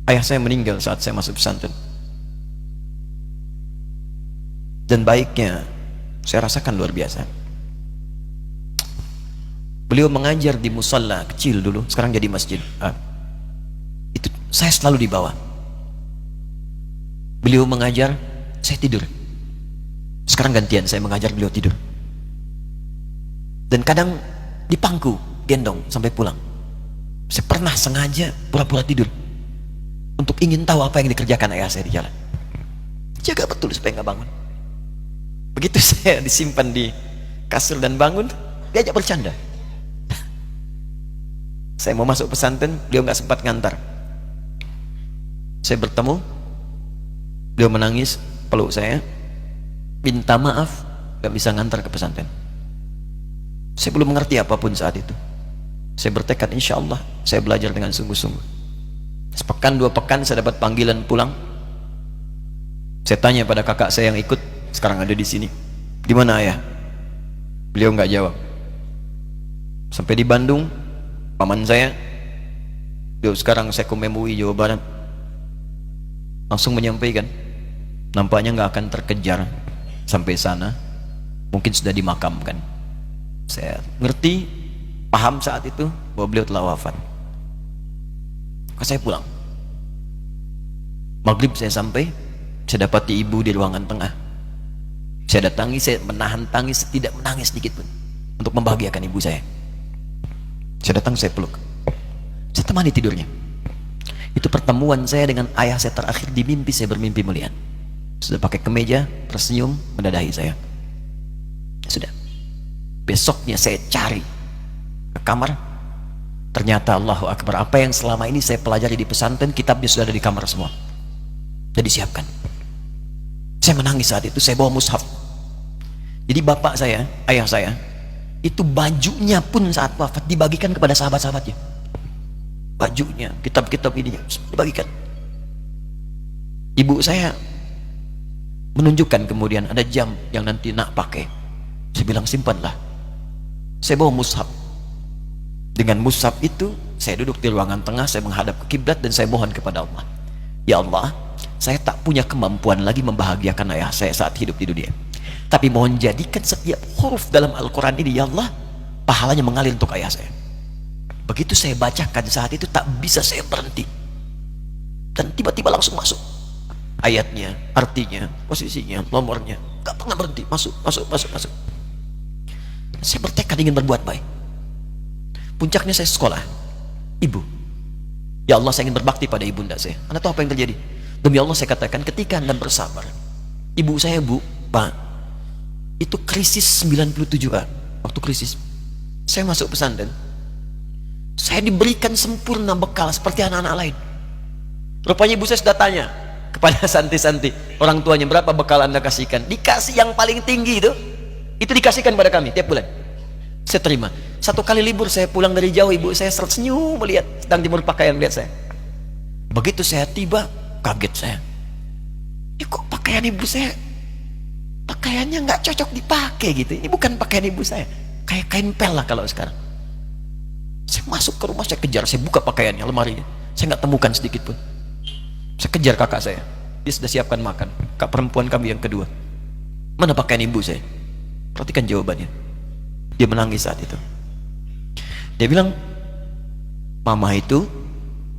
Ayah saya meninggal saat saya masuk pesantren. Dan baiknya saya rasakan luar biasa. Beliau mengajar di musalla kecil dulu, sekarang jadi masjid. Itu saya selalu dibawa. Beliau mengajar, saya tidur. Sekarang gantian saya mengajar, beliau tidur. Dan kadang dipangku, gendong sampai pulang. Saya pernah sengaja pura-pura tidur untuk ingin tahu apa yang dikerjakan ayah saya di jalan. Jaga betul supaya nggak bangun. Begitu saya disimpan di kasur dan bangun, diajak bercanda. Saya mau masuk pesantren, beliau nggak sempat ngantar. Saya bertemu, beliau menangis, peluk saya, minta maaf, nggak bisa ngantar ke pesantren. Saya belum mengerti apapun saat itu. Saya bertekad, insya Allah saya belajar dengan sungguh-sungguh. Sepekan 2 pekan saya dapat panggilan pulang. Saya tanya pada kakak saya yang ikut, sekarang ada di sini, di mana ayah? Beliau nggak jawab. Sampai di Bandung, paman saya, beliau sekarang Sekom MUI Jawa Barat, langsung menyampaikan, nampaknya nggak akan terkejar sampai sana, mungkin sudah dimakamkan. Saya ngerti, paham saat itu bahwa beliau telah wafat. Maka saya pulang. Maghrib saya sampai, saya dapati ibu di ruangan tengah. Saya datangi, saya menahan tangis, tidak menangis sedikit pun untuk membahagiakan ibu saya. Saya datang, saya peluk, saya temani tidurnya. Itu pertemuan saya dengan ayah saya terakhir di mimpi. Saya bermimpi melihat sudah pakai kemeja, tersenyum, mendadahi saya. Sudah. Besoknya saya cari ke kamar, ternyata Allahu Akbar, apa yang selama ini saya pelajari di pesantren, kitabnya sudah ada di kamar semua, sudah disiapkan. Saya menangis saat itu. Saya bawa mushaf. Jadi bapak saya, ayah saya, itu bajunya pun saat wafat dibagikan kepada sahabat-sahabatnya. Bajunya, kitab-kitab ini dibagikan. Ibu saya menunjukkan kemudian ada jam yang nanti nak pakai. Saya bilang simpanlah. Saya bawa mushaf. Dengan mushaf itu saya duduk di ruangan tengah, saya menghadap ke kiblat dan saya mohon kepada Allah, ya Allah, saya tak punya kemampuan lagi membahagiakan ayah saya saat hidup di dunia, tapi mohon jadikan setiap huruf dalam Al-Quran ini, ya Allah, pahalanya mengalir untuk ayah saya. Begitu saya bacakan saat itu, tak bisa saya berhenti, dan tiba-tiba langsung masuk ayatnya, artinya, posisinya, nomornya, gak pernah berhenti, masuk. Saya bertekad ingin berbuat baik. Puncaknya saya sekolah, ibu, ya Allah, saya ingin berbakti pada ibunda saya. Anda tahu apa yang terjadi? Demi Allah saya katakan, ketika Anda bersabar, ibu saya, bu, pak, itu krisis 97 Pak. Waktu krisis saya masuk pesantren, saya diberikan sempurna bekal seperti anak-anak lain. Rupanya ibu saya sudah tanya kepada santi-santi, orang tuanya, berapa bekal Anda kasihkan? Dikasih yang paling tinggi itu dikasihkan pada kami tiap bulan. Saya terima. Satu kali libur saya pulang dari jauh, ibu saya tersenyum melihat sedang jemur pakaian melihat saya. Begitu saya tiba, kaget saya. Ini kok pakaian ibu saya, pakaiannya nggak cocok dipakai gitu. Ini bukan pakaian ibu saya, kayak kain pel lah kalau sekarang. Saya masuk ke rumah, saya kejar, saya buka pakaiannya, lemarinya, saya nggak temukan sedikit pun. Saya kejar kakak saya, dia sudah siapkan makan. Kak perempuan kami yang kedua, mana pakaian ibu saya? Perhatikan jawabannya. Dia menangis saat itu. Dia bilang, mama itu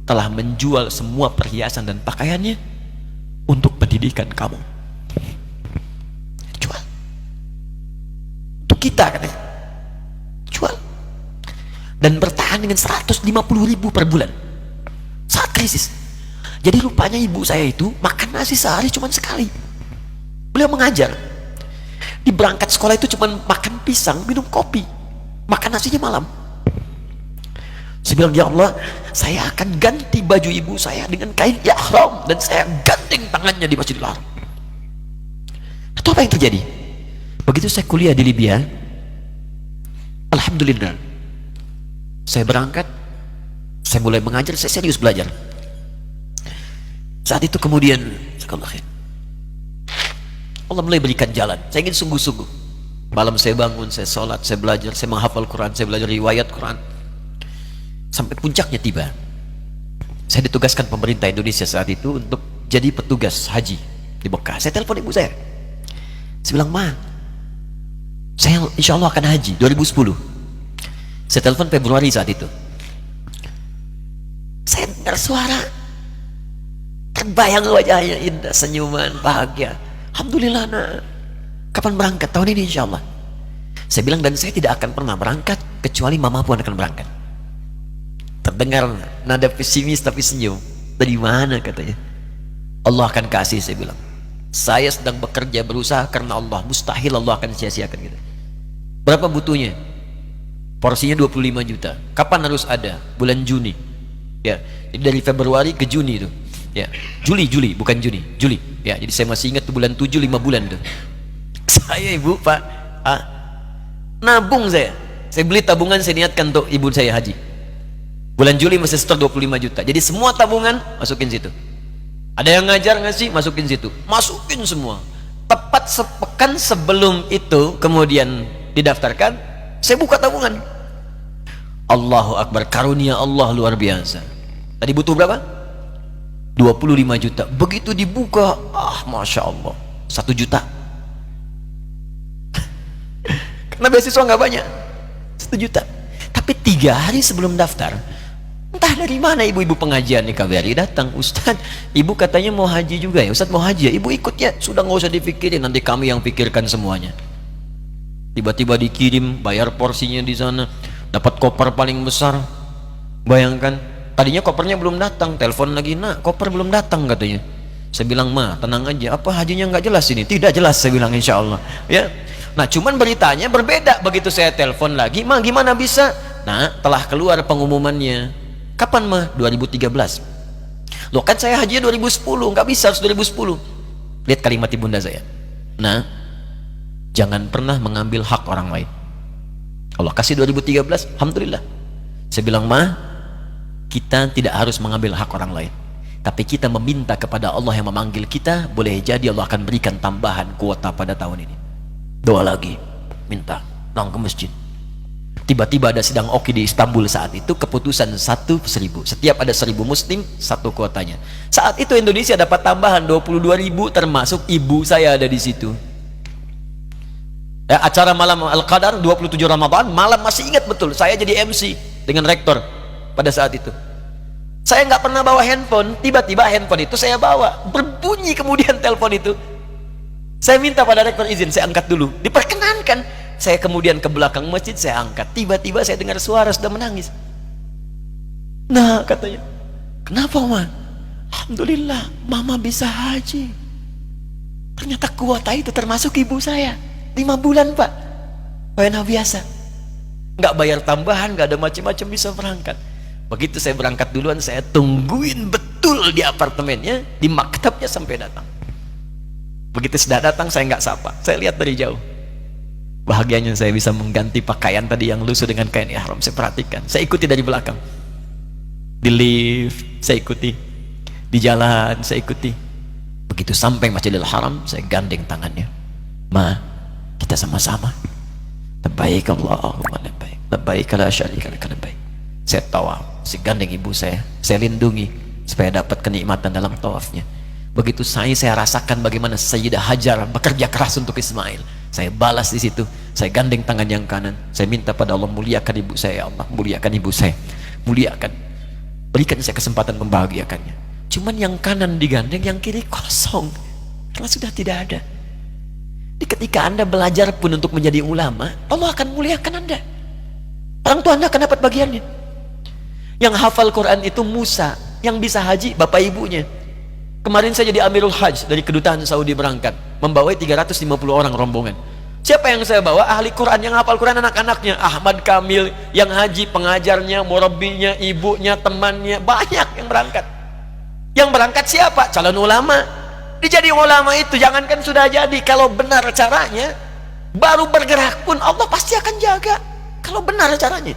telah menjual semua perhiasan dan pakaiannya untuk pendidikan kamu. Jual. Untuk kita katanya. Jual. Dan bertahan dengan 150.000 per bulan saat krisis. Jadi rupanya ibu saya itu makan nasi sehari cuma sekali. Beliau mengajar. Di berangkat sekolah itu cuma makan pisang, minum kopi, makan nasinya malam. Saya bilang, ya Allah, saya akan ganti baju ibu saya dengan kain ihram dan saya gandeng tangannya di Masjidil Haram. Itu apa yang terjadi? Begitu saya kuliah di Libya, alhamdulillah, saya berangkat, saya mulai mengajar, saya serius belajar. Saat itu kemudian Allah mulai berikan jalan. Saya ingin sungguh-sungguh. Malam saya bangun, saya sholat, saya belajar, saya menghafal Quran, saya belajar riwayat Quran. Sampai puncaknya tiba. Saya ditugaskan pemerintah Indonesia saat itu untuk jadi petugas haji di Mekah. Saya telepon ibu saya. Saya bilang, Ma, saya insya Allah akan haji 2010. Saya telepon Februari saat itu. Saya dengar suara, terbayang wajahnya indah, senyuman, bahagia. Alhamdulillah, nak. Kapan berangkat? Tahun ini insya Allah. Saya bilang, dan saya tidak akan pernah berangkat kecuali mama pun akan berangkat. Terdengar nada pesimis tapi senyum. Dari mana katanya? Allah akan kasih, saya bilang. Saya sedang bekerja berusaha karena Allah. Mustahil Allah akan sia-siakan kita. Berapa butuhnya? Porsinya 25 juta. Kapan harus ada? Bulan Juni. Ya, jadi dari Februari ke Juni itu. Ya, Juli bukan Juni, Juli. Ya, jadi saya masih ingat tuh bulan 7, 5 bulan tuh. Saya ibu, Pak, nabung saya. Saya beli tabungan, saya niatkan untuk ibu saya haji. Bulan Juli masih setor 25 juta. Jadi semua tabungan masukin situ. Ada yang ngajar ngasih, masukin situ. Masukin semua. Tepat sepekan sebelum itu kemudian didaftarkan, saya buka tabungan. Allahu Akbar, karunia Allah luar biasa. Tadi butuh berapa? 25 juta. Begitu dibuka, Masya Allah, 1 juta. Karena beasiswa nggak banyak, 1 juta. Tapi 3 hari sebelum daftar, entah dari mana ibu-ibu pengajian di KBRI datang, Ustadz, ibu katanya mau haji juga ya, Ustadz mau haji ya, ibu ikut ya, sudah nggak usah dipikirin, nanti kami yang pikirkan semuanya. Tiba-tiba dikirim, bayar porsinya di sana, dapat koper paling besar. Bayangkan, tadinya kopernya belum datang, telepon lagi, nak, koper belum datang katanya. Saya bilang, Ma, tenang aja, apa hajinya nggak jelas ini? Tidak jelas, saya bilang, insya Allah. Ya, nah cuman beritanya berbeda. Begitu saya telepon lagi, Ma, gimana bisa? Nah, telah keluar pengumumannya. Kapan, Ma? 2013. Loh, kan saya haji 2010, nggak bisa, harus 2010. Lihat kalimat ibunda saya. Nah, jangan pernah mengambil hak orang lain. Allah kasih 2013, Alhamdulillah. Saya bilang, Ma, kita tidak harus mengambil hak orang lain, tapi kita meminta kepada Allah yang memanggil kita. Boleh jadi Allah akan berikan tambahan kuota pada tahun ini. Doa lagi, minta, datang ke masjid. Tiba-tiba ada sidang oki di Istanbul saat itu, keputusan 1.000. Setiap ada 1.000 muslim, 1 kuotanya. Saat itu Indonesia dapat tambahan 22.000, termasuk ibu saya ada di situ. Ya, acara malam Al-Qadar 27 Ramadan, malam masih ingat betul, saya jadi MC dengan rektor pada saat itu. Saya nggak pernah bawa handphone, tiba-tiba handphone itu saya bawa, berbunyi kemudian telepon itu. Saya minta pada rektor izin, saya angkat dulu, diperkenankan. Saya kemudian ke belakang masjid, saya angkat. Tiba-tiba saya dengar suara sudah menangis. Nah, katanya, kenapa, Ma? Alhamdulillah, Mama bisa haji. Ternyata kuota itu termasuk ibu saya. 5 bulan, Pak. Enak biasa. Nggak bayar tambahan, nggak ada macam-macam, bisa berangkat. Begitu saya berangkat duluan, saya tungguin betul di apartemennya, di maktabnya sampai datang. Begitu sudah datang, saya nggak sapa, saya lihat dari jauh. Bahagianya saya bisa mengganti pakaian tadi yang lusuh dengan kain ihram. Saya perhatikan, saya ikuti dari belakang. Di lift, saya ikuti. Di jalan, saya ikuti. Begitu sampai Masjidil Haram, saya gandeng tangannya. Ma, kita sama-sama. Labbaik Allahumma labbaik. Labbaik la syarika lak labbaik. Saya tawaf, saya gandeng ibu saya lindungi supaya dapat kenikmatan dalam tawafnya. Begitu saya rasakan bagaimana Sayyidah Hajar bekerja keras untuk Ismail. Saya balas di situ, saya gandeng tangan yang kanan, saya minta pada Allah, muliakan ibu saya, ya Allah, muliakan ibu saya, muliakan, berikan saya kesempatan membahagiakannya. Cuman yang kanan digandeng, yang kiri kosong, karena sudah tidak ada. Jadi ketika Anda belajar pun untuk menjadi ulama, Allah akan muliakan Anda. Orang tua Anda akan dapat bagiannya. Yang hafal Quran itu Musa, yang bisa haji bapak ibunya. Kemarin saya jadi Amirul Hajj dari kedutaan Saudi berangkat, membawa 350 orang rombongan. Siapa yang saya bawa? Ahli Quran, yang hafal Quran anak-anaknya. Ahmad Kamil, yang haji, pengajarnya, murabbinya, ibunya, temannya, banyak yang berangkat. Yang berangkat siapa? Calon ulama. Dijadi ulama itu, jangankan sudah jadi, kalau benar caranya, baru bergerak pun Allah pasti akan jaga. Kalau benar caranya.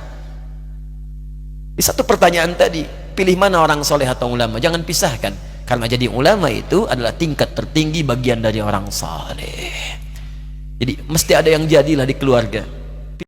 Di satu pertanyaan tadi, pilih mana orang soleh atau ulama? Jangan pisahkan. Karena jadi ulama itu adalah tingkat tertinggi bagian dari orang saleh. Jadi mesti ada yang jadilah di keluarga.